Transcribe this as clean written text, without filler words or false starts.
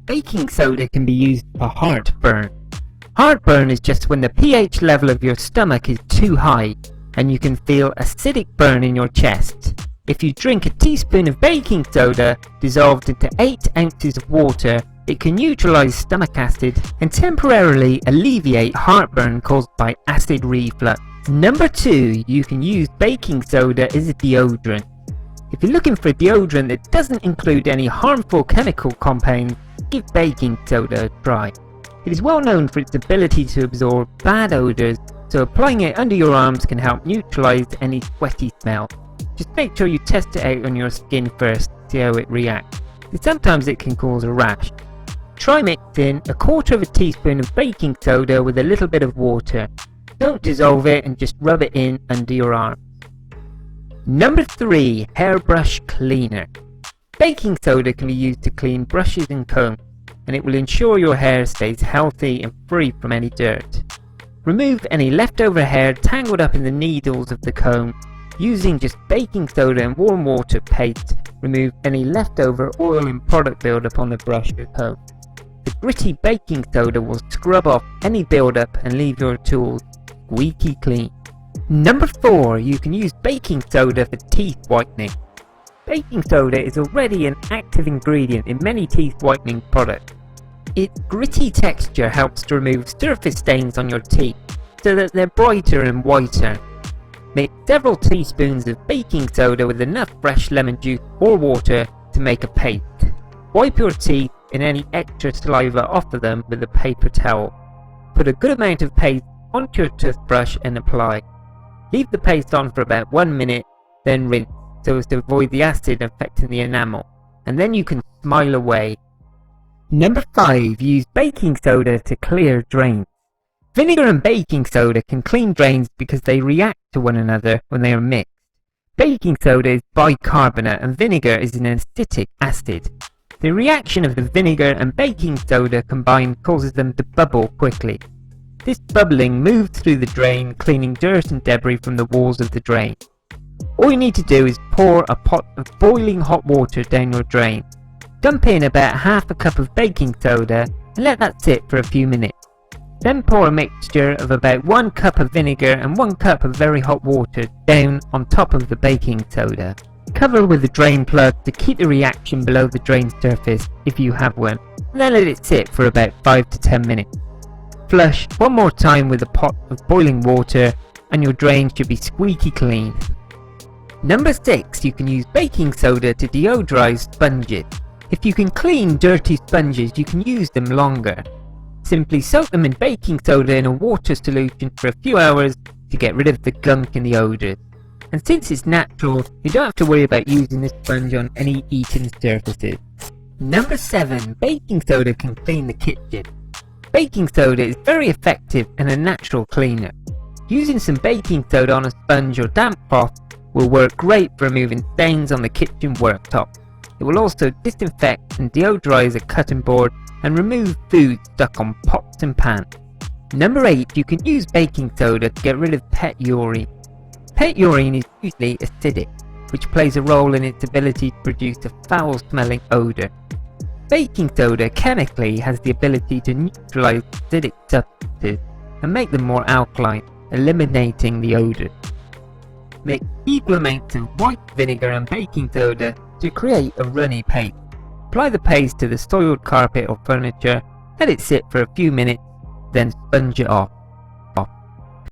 Baking soda can be used for heartburn. Heartburn is just when the pH level of your stomach is too high and you can feel acidic burn in your chest. If you drink a teaspoon of baking soda dissolved into 8 ounces of water, it can neutralize stomach acid and temporarily alleviate heartburn caused by acid reflux. Number 2, you can use baking soda as a deodorant. If you're looking for a deodorant that doesn't include any harmful chemical compounds, give baking soda a try. It is well known for its ability to absorb bad odors, so applying it under your arms can help neutralize any sweaty smell. Just make sure you test it out on your skin first to see how it reacts. Sometimes it can cause a rash. Try mixing 1/4 teaspoon of baking soda with a little bit of water. Don't dissolve it and just rub it in under your arm. Number 3, hairbrush cleaner. Baking soda can be used to clean brushes and combs, and it will ensure your hair stays healthy and free from any dirt. Remove any leftover hair tangled up in the needles of the comb. Using just baking soda and warm water paste, remove any leftover oil and product buildup on the brush or comb. The gritty baking soda will scrub off any buildup and leave your tools squeaky clean. Number 4, you can use baking soda for teeth whitening. Baking soda is already an active ingredient in many teeth whitening products. Its gritty texture helps to remove surface stains on your teeth so that they're brighter and whiter. Mix several teaspoons of baking soda with enough fresh lemon juice or water to make a paste. Wipe your teeth and any extra saliva off of them with a paper towel. Put a good amount of paste onto your toothbrush and apply. Leave the paste on for about 1 minute, then rinse so as to avoid the acid affecting the enamel, and then you can smile away. Number 5, use baking soda to clear drains. Vinegar and baking soda can clean drains because they react to one another when they are mixed. Baking soda is bicarbonate and vinegar is an acetic acid. The reaction of the vinegar and baking soda combined causes them to bubble quickly. This bubbling moves through the drain, cleaning dirt and debris from the walls of the drain. All you need to do is pour a pot of boiling hot water down your drain. Dump in about 1/2 cup of baking soda and let that sit for a few minutes. Then pour a mixture of about 1 cup of vinegar and 1 cup of very hot water down on top of the baking soda. Cover with a drain plug to keep the reaction below the drain surface if you have one, and then let it sit for about 5 to 10 minutes. Flush one more time with a pot of boiling water and your drain should be squeaky clean. Number 6, you can use baking soda to deodorize sponges. If you can clean dirty sponges, you can use them longer. Simply soak them in baking soda in a water solution for a few hours to get rid of the gunk and the odours. And since it's natural, you don't have to worry about using this sponge on any eaten surfaces. Number 7, baking soda can clean the kitchen. Baking soda is very effective and a natural cleaner. Using some baking soda on a sponge or damp cloth will work great for removing stains on the kitchen worktop. It will also disinfect and deodorize a cutting board and remove food stuck on pots and pans. Number 8, you can use baking soda to get rid of pet urine. Pet urine is usually acidic, which plays a role in its ability to produce a foul-smelling odor. Baking soda chemically has the ability to neutralize acidic substances and make them more alkaline, eliminating the odor. Mix equal amounts of white vinegar and baking soda to create a runny paste. Apply the paste to the soiled carpet or furniture, let it sit for a few minutes, then sponge it off.